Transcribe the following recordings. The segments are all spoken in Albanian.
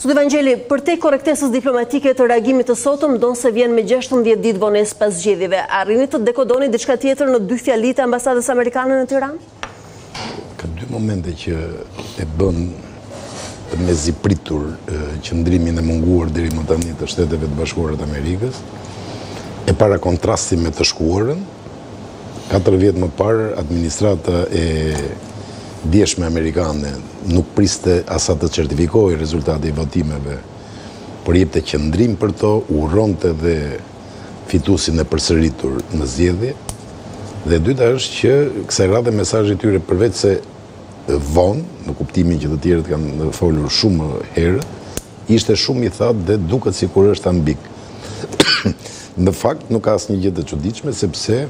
Zoti Vangjeli, për te korrektesës diplomatike të reagimit të sotëm, donë se vjen me 16 ditë vonesë pas zgjedhjeve. Arrini të dekodoni diçka tjetër në 2 fjalit e ambasadës amerikane në Tiranë? Ka 2 momente që e bën të mezipritur qëndrimin e munguar deri më tani të Shteteve të Bashkuara të Amerikës, e para kontrasti me të shkuarën. 4 vjet më parë, administrata e djeshme amerikane nuk priste asa të certifikojë rezultati i votimeve, por jepte qëndrim për to, urronte dhe fitusin e përsëritur në zgjedhje. Dhe dyta është që kësaj radhe mesazhi i tyre përveç se vonë, në kuptimin që të tjerët kanë folur shumë herë, ishte shumë i thatë dhe duket sikur është ambik. Në fakt nuk ka asnjë gjë të çuditshme sepse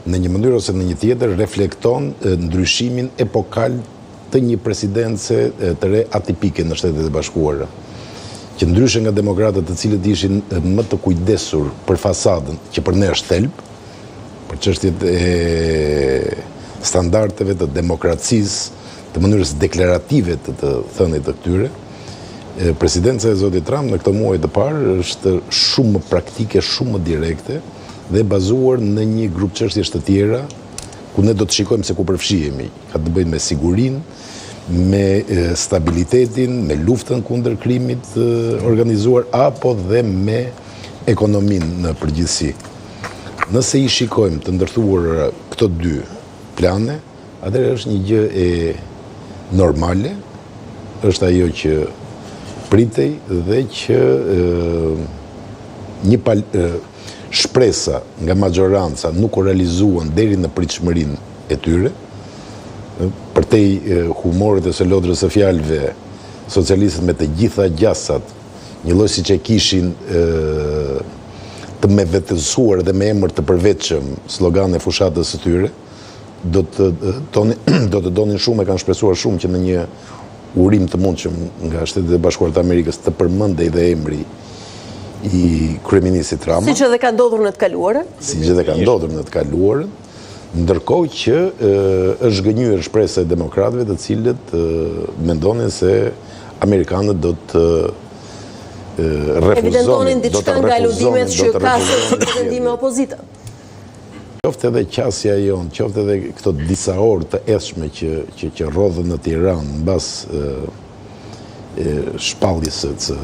në një mënyrë ose në një tjetër reflekton ndryshimin epokal të një presidence të re atipike në Shtetet e Bashkuara, që ndryshe nga demokratët të cilët ishin më të kujdesur për fasadën, që për ne është thelb, për çështjet e standardeve të demokracisë, të mënyrës deklarative të thënit të këtyre, presidenca e zotit Trump në këto muaj të parë është shumë më praktike, shumë më direkte, dhe bazuar në një grup çështjesh të tjera, ku ne do të shikojmë se ku përfshihemi. Ka të bëjë me sigurinë, me stabilitetin, me luftën kundër krimit organizuar, apo dhe me ekonominë në përgjithësi. Nëse i shikojmë të ndërthuar këto 2 plane, atëherë është një gjë e normale, është ajo që pritej dhe që shpresa nga majoranca nuk u realizuan deri në pritshmërinë e tyre. Përtej humorit e së lodrës së fjalëve, socialistët me të gjitha gjasat, një lloj siç e kishin të me vetësuar dhe me emër të përveçëm slogan e fushatës së tyre, do të donin shumë, e kanë shpresuar shumë që në një urim të mundshëm nga Shtetet e Bashkuara të Amerikës të përmendej dhe emri i kryeministit Rama. Siç edhe ka ndodhur në të kaluarën? Siç edhe ka ndodhur në të kaluarën, ndërkohë që është gënjur shpresa e demokratëve të cilët mendonin se amerikanët do të refuzonin, evidentonin diçka nga aludimet që ka së vendime opozita. Qoftë edhe qasja jonë, qoftë edhe këto disa orë të eshme që rodhën në Tiranë mbas shpalljes së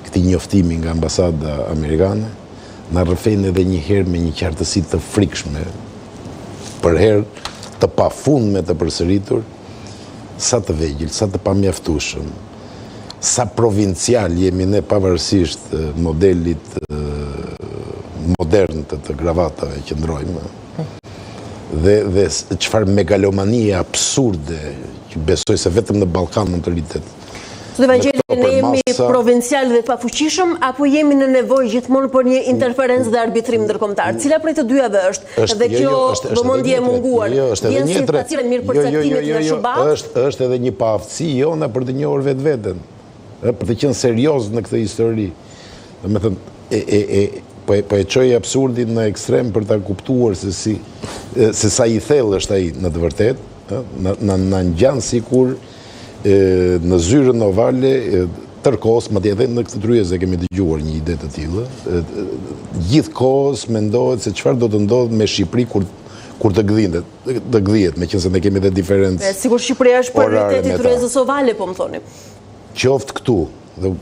këtij njoftimi nga ambasada amerikane, na rrëfejnë edhe një herë me një qartësi të frikshme, për herë të pafundme të përsëritur, sa të vegjël, sa të pamjaftueshëm, sa provincial jemi ne pavarësisht modelit modern të gravatave që ndrojmë, dhe çfarë megalomanie absurde që besoj se vetëm në Ballkan mund të rritet. Zoti Vangjeli, ne jemi provincial dhe pafuqishëm, apo jemi në nevojë gjithmonë për një interferencë dhe arbitrim ndërkombëtar? Cila prej të dyave është? Dhe kjo vëmendje e munguar. Vjen si facile mirë përcaktimit në Shubat? Është edhe një paaftësi jona për të njohur vetveten, për të qenë serioz në këtë histori. Domethënë, po e çoj absurdin në ekstrem për ta kuptuar se sa i thellë është ai në të vërtetë, na ngjan sikur në zyrën ovale tërkohës, madje edhe në këtë tryezë kemi dëgjuar një ide të tillë, gjithkohës mendohet se çfarë do të ndodhë me Shqipëri kur të gdhihet, meqense ne kemi edhe diferencë. Sigur Shqipëria është prioriteti i tryezës ovale, po më thoni. Qoftë këtu, dhe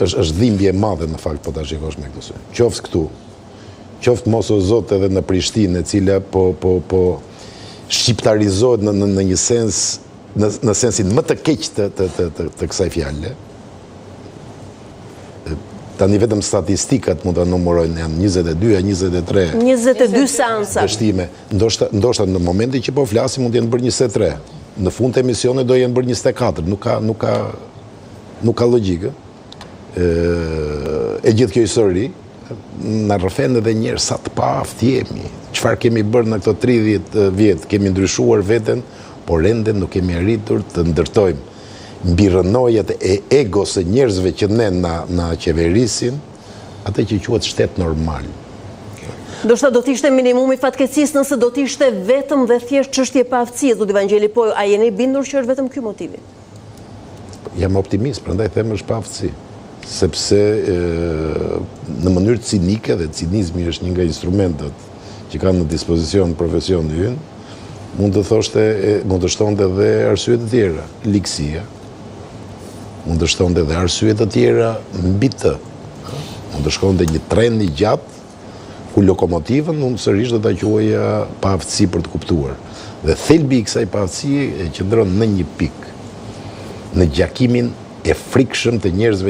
është dhimbje e madhe në fakt po ta shikosh me këtë sy. Qoftë këtu, qoftë mos o zot edhe në Prishtinë, e cila po shqiptarizohet në një sens, në sensin më të keq të kësaj fjale. Tani vetëm statistikat mund ta numërojnë, janë 22, 22 seansa. Vështime. Ndoshta në momentin që po flasim mund të jenë bërë 23. Në fund të emisionit do jenë bërë 24. Nuk ka logjikë. E gjithë kjo histori na rrëfen edhe një herë sa të paaft jemi. Çfarë kemi bërë në këto 30 vjet? Kemi ndryshuar veten, por ende nuk kemi arritur të ndërtojmë mbi rënojat e egos e njerëzve që ne na qeverisin, atë që quhet shtet normal. Ndoshta do t'ishte minimumi fatkeqësisë nëse do t'ishte vetëm dhe thjesht çështje pa aftësie, zoti Vangjeli, po a jeni bindur që është vetëm ky motivi? Jam optimist, prandaj them është pa aftësi. Sepse në mënyrë cinike, dhe cinizmi është një nga instrumentet që kanë në dispozicion profesioni ynë, mund të shtonte edhe arsye të tjera, likësia. Mund të shtonte edhe arsye të tjera mbi të. Mund të shkonte një tren i gjatë ku lokomotivën unë sërish do ta quaja pa aftësi për të kuptuar. Dhe thelbi i kësaj pa aftësie qëndron në një pikë, në gjakimin e frikshëm të njerëzve